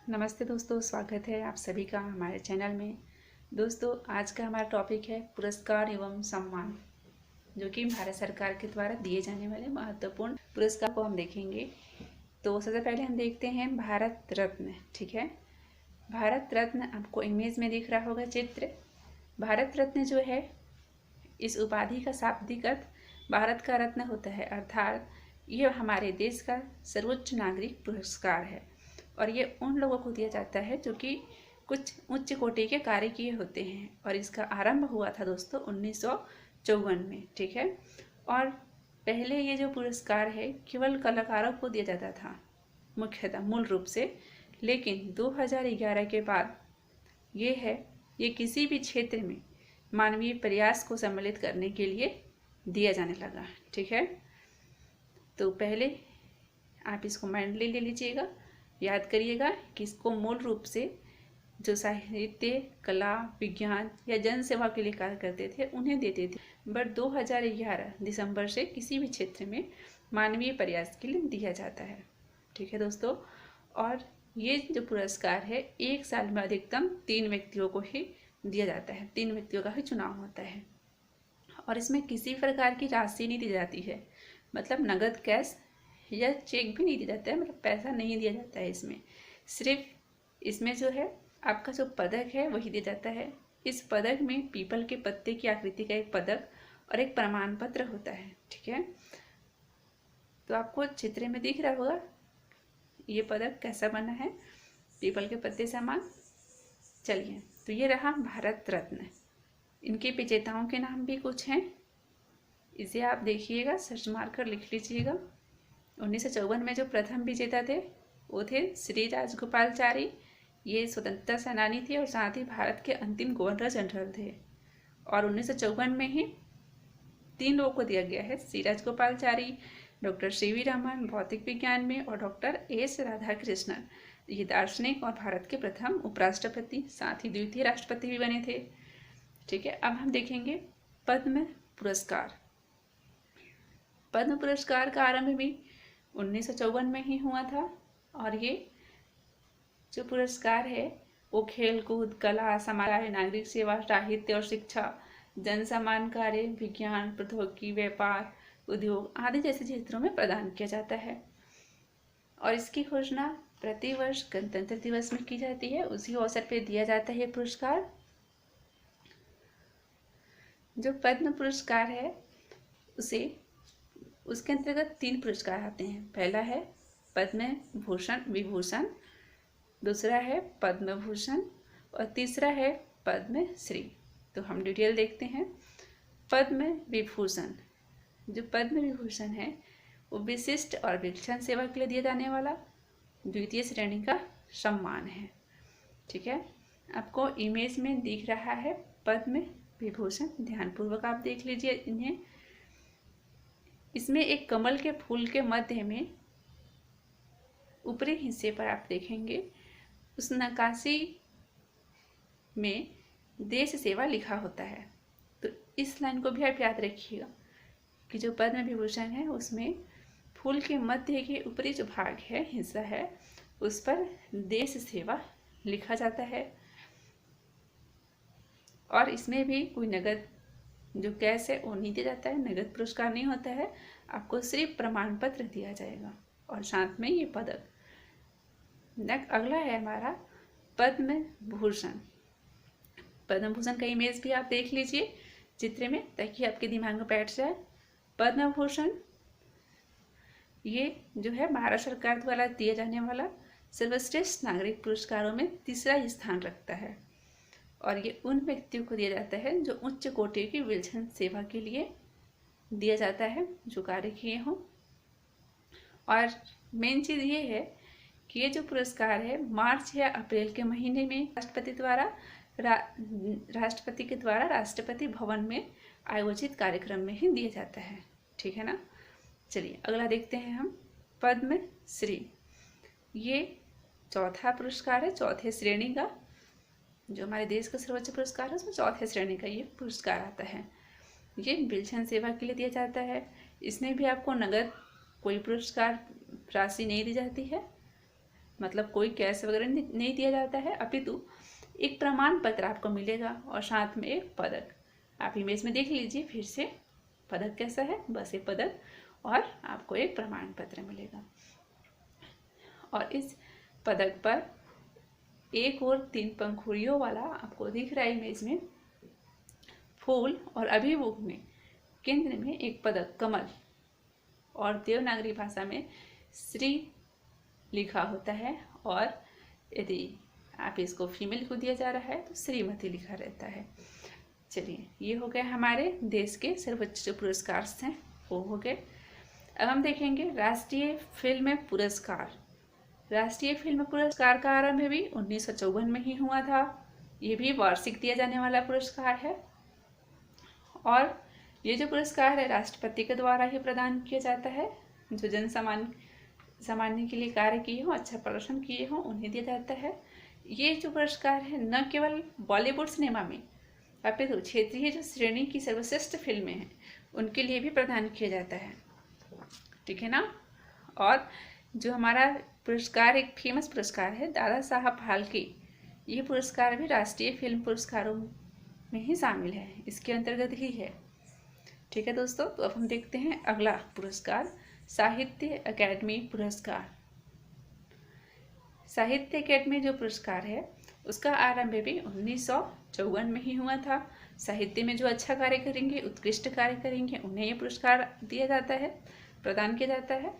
नमस्ते दोस्तों, स्वागत है आप सभी का हमारे चैनल में। दोस्तों, आज का हमारा टॉपिक है पुरस्कार एवं सम्मान, जो कि भारत सरकार के द्वारा दिए जाने वाले महत्वपूर्ण पुरस्कार को हम देखेंगे। तो सबसे पहले हम देखते हैं भारत रत्न। ठीक है, भारत रत्न आपको इमेज में दिख रहा होगा चित्र। भारत रत्न जो है, इस उपाधि का शाब्दिक अर्थ भारत का रत्न होता है, अर्थात यह हमारे देश का सर्वोच्च नागरिक पुरस्कार है और ये उन लोगों को दिया जाता है जो कि कुछ उच्च कोटि के कार्य किए होते हैं। और इसका आरंभ हुआ था दोस्तों 1954 में। ठीक है, और पहले ये जो पुरस्कार है केवल कलाकारों को दिया जाता था मुख्यतः मूल रूप से, लेकिन 2011 के बाद ये किसी भी क्षेत्र में मानवीय प्रयास को सम्मिलित करने के लिए दिया जाने लगा। ठीक है, तो पहले आप इसको माइंडली ले लीजिएगा, याद करिएगा कि इसको मूल रूप से जो साहित्य, कला, विज्ञान या जन सेवा के लिए कार्य करते थे उन्हें देते थे, बट 2011 दिसंबर से किसी भी क्षेत्र में मानवीय प्रयास के लिए दिया जाता है। ठीक है दोस्तों, और ये जो पुरस्कार है एक साल में अधिकतम 3 व्यक्तियों को ही दिया जाता है, 3 व्यक्तियों का ही चुनाव होता है। और इसमें किसी प्रकार की राशि नहीं दी जाती है, मतलब नगद कैश या चेक भी नहीं दिया जाता है, मतलब पैसा नहीं दिया जाता है इसमें। सिर्फ इसमें जो है आपका जो पदक है वही दिया जाता है। इस पदक में पीपल के पत्ते की आकृति का एक पदक और एक प्रमाण पत्र होता है। ठीक है, तो आपको चित्र में दिख रहा होगा ये पदक कैसा बना है, पीपल के पत्ते समान। चलिए, तो ये रहा भारत रत्न। इनके विजेताओं के नाम भी कुछ हैं, इसे आप देखिएगा, सर्च मार कर लिख लीजिएगा। 1954 में जो प्रथम विजेता थे वो थे श्री राजगोपालचारी। ये स्वतंत्रता सेनानी थे और साथ ही भारत के अंतिम गवर्नर जनरल थे। और 1954 में ही 3 लोगों को दिया गया है, श्री राजगोपालचारी, डॉक्टर सीवी रमन भौतिक विज्ञान में, और डॉक्टर एस राधाकृष्णन ये दार्शनिक और भारत के प्रथम उपराष्ट्रपति, साथ ही द्वितीय राष्ट्रपति भी बने थे। ठीक है, अब हम देखेंगे पद्म पुरस्कार। पद्म पुरस्कार का आरंभ भी 1954 में ही हुआ था और ये जो पुरस्कार है वो खेल कूद, कला, समाज, नागरिक सेवा, साहित्य और शिक्षा, जन सम्मान कार्य, विज्ञान, प्रौद्योगिकी, व्यापार, उद्योग आदि जैसे क्षेत्रों में प्रदान किया जाता है। और इसकी घोषणा प्रतिवर्ष गणतंत्र दिवस में की जाती है, उसी अवसर पर दिया जाता है ये पुरस्कार। जो पद्म पुरस्कार है उसके अंतर्गत 3 पुरस्कार आते हैं। पहला है पद्म विभूषण, दूसरा है पद्म भूषण और तीसरा है पद्म श्री। तो हम डिटेल देखते हैं। पद्म विभूषण, जो पद्म विभूषण है वो विशिष्ट और विलक्षण सेवा के लिए दिया जाने वाला द्वितीय श्रेणी का सम्मान है। ठीक है, आपको इमेज में दिख रहा है पद्म विभूषण, ध्यानपूर्वक आप देख लीजिए इन्हें। इसमें एक कमल के फूल के मध्य में ऊपरी हिस्से पर आप देखेंगे उस नक्काशी में देश सेवा लिखा होता है। तो इस लाइन को भी आप याद रखिएगा कि जो पद्म विभूषण है उसमें फूल के मध्य के ऊपरी जो भाग है, हिस्सा है, उस पर देश सेवा लिखा जाता है। और इसमें भी कोई नगद जो कैश है वो नहीं दिया जाता है, नगद पुरस्कार नहीं होता है, आपको सिर्फ प्रमाण पत्र दिया जाएगा और साथ में ये पदक। अगला है हमारा पद्म भूषण। पद्म भूषण का इमेज भी आप देख लीजिए चित्र में, ताकि आपके दिमाग में बैठ जाए। पद्म भूषण ये जो है भारत सरकार द्वारा दिए जाने वाला सर्वश्रेष्ठ नागरिक पुरस्कारों में तीसरा स्थान रखता है और ये उन व्यक्तियों को दिया जाता है जो उच्च कोटि की विलक्षण सेवा के लिए दिया जाता है, जो कार्य किए हों। और मेन चीज़ ये है कि ये जो पुरस्कार है मार्च या अप्रैल के महीने में राष्ट्रपति के द्वारा राष्ट्रपति भवन में आयोजित कार्यक्रम में ही दिया जाता है। ठीक है ना। चलिए अगला देखते हैं हम पद्म श्री। ये चौथा पुरस्कार है, चौथे श्रेणी का, जो हमारे देश का सर्वोच्च पुरस्कार है उसमें चौथे श्रेणी का ये पुरस्कार आता है। ये विलक्षण सेवा के लिए दिया जाता है। इसमें भी आपको नगद कोई पुरस्कार राशि नहीं दी जाती है, मतलब कोई कैश वगैरह नहीं दिया जाता है, अपितु एक प्रमाण पत्र आपको मिलेगा और साथ में एक पदक। आप इमेज में देख लीजिए फिर से, पदक कैसा है, बस एक पदक और आपको एक प्रमाण पत्र मिलेगा। और इस पदक पर एक और 3 पंखुड़ियों वाला आपको दिख रहा है इमेज में फूल, और अभिमुख में केंद्र में एक पदक कमल, और देवनागरी भाषा में श्री लिखा होता है, और यदि आप इसको फीमेल को दिया जा रहा है तो श्रीमती लिखा रहता है। चलिए, ये हो गए हमारे देश के सर्वोच्च जो पुरस्कार हैं वो हो गए। अब हम देखेंगे राष्ट्रीय फिल्म पुरस्कार। राष्ट्रीय फिल्म पुरस्कार का आरंभ भी 1954 में ही हुआ था। ये भी वार्षिक दिया जाने वाला पुरस्कार है, और ये जो पुरस्कार है राष्ट्रपति के द्वारा ही प्रदान किया जाता है। जो जन सामान्य के लिए कार्य किए हों, अच्छा प्रदर्शन किए हों, उन्हें दिया जाता है। ये जो पुरस्कार है न केवल बॉलीवुड सिनेमा में, अपितु क्षेत्रीय जो श्रेणी की सर्वश्रेष्ठ फिल्में हैं उनके लिए भी प्रदान किया जाता है, ठीक है ना। और जो हमारा पुरस्कार एक फेमस पुरस्कार है दादा साहब फाल्के, ये पुरस्कार भी राष्ट्रीय फिल्म पुरस्कारों में ही शामिल है, इसके अंतर्गत ही है, ठीक है दोस्तों। तो अब हम देखते हैं अगला पुरस्कार, साहित्य अकादमी पुरस्कार। साहित्य अकादमी जो पुरस्कार है उसका आरंभ भी 1954 में ही हुआ था। साहित्य में जो अच्छा कार्य करेंगे, उत्कृष्ट कार्य करेंगे, उन्हें ये पुरस्कार दिया जाता है, प्रदान किया जाता है।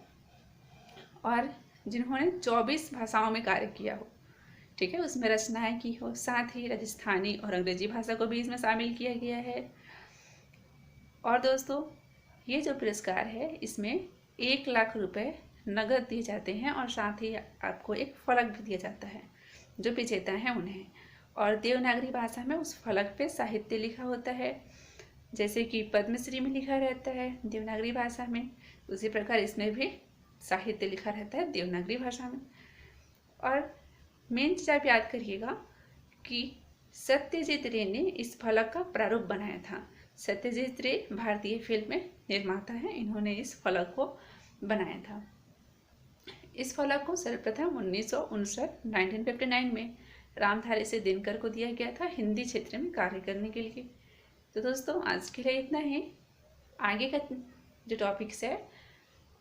और जिन्होंने 24 भाषाओं में कार्य किया हो, ठीक है, उसमें रचनाएं की हो, साथ ही राजस्थानी और अंग्रेजी भाषा को भी इसमें शामिल किया गया है। और दोस्तों, ये जो पुरस्कार है इसमें 1 लाख रुपए नगद दिए जाते हैं, और साथ ही आपको एक फलक भी दिया जाता है जो विजेता हैं उन्हें। और देवनागरी भाषा में उस फलक पे साहित्य लिखा होता है, जैसे कि पद्मश्री में लिखा रहता है देवनागरी भाषा में, उसी प्रकार इसमें भी साहित्य लिखा रहता है देवनागरी भाषा में। और मेन चीज़ आप याद करिएगा कि सत्यजीत रे ने इस फलक का प्रारूप बनाया था। सत्यजीत रे भारतीय फिल्म निर्माता हैं, इन्होंने इस फलक को बनाया था। इस फलक को सर्वप्रथम 1959 में रामधारी से दिनकर को दिया गया था हिंदी क्षेत्र में कार्य करने के लिए। तो दोस्तों, आज के लिए इतना ही। आगे का जो टॉपिक्स है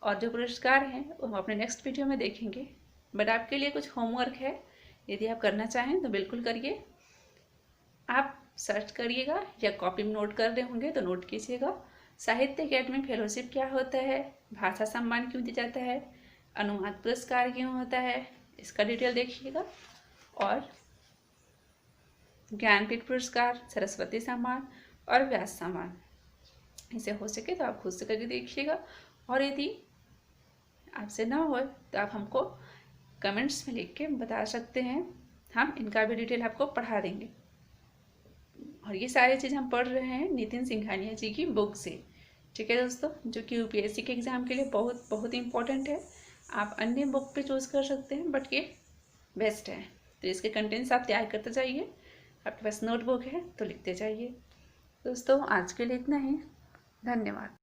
और जो पुरस्कार हैं वो हम अपने नेक्स्ट वीडियो में देखेंगे। बट आपके लिए कुछ होमवर्क है, यदि आप करना चाहें तो बिल्कुल करिए। आप सर्च करिएगा या कॉपी में नोट कर रहे होंगे तो नोट कीजिएगा। साहित्य अकादमी फेलोशिप क्या होता है, भाषा सम्मान क्यों दिया जाता है, अनुवाद पुरस्कार क्यों होता है, इसका डिटेल देखिएगा। और ज्ञानपीठ पुरस्कार, सरस्वती सम्मान और व्यास सम्मान, इसे हो सके तो आप खुद से करके देखिएगा। और यदि आपसे ना हो तो आप हमको कमेंट्स में लिख के बता सकते हैं, हम इनका भी डिटेल आपको पढ़ा देंगे। और ये सारी चीज़ हम पढ़ रहे हैं नितिन सिंघानिया जी की बुक से, ठीक है दोस्तों, जो कि यूपीएससी के एग्ज़ाम के लिए बहुत बहुत इंपॉर्टेंट है। आप अन्य बुक पे चूज़ कर सकते हैं, बट ये बेस्ट है। तो इसके कंटेंट्स आप तैयार करते जाइए, आपके पास नोटबुक है तो लिखते जाइए। दोस्तों, आज के लिए इतना ही, धन्यवाद।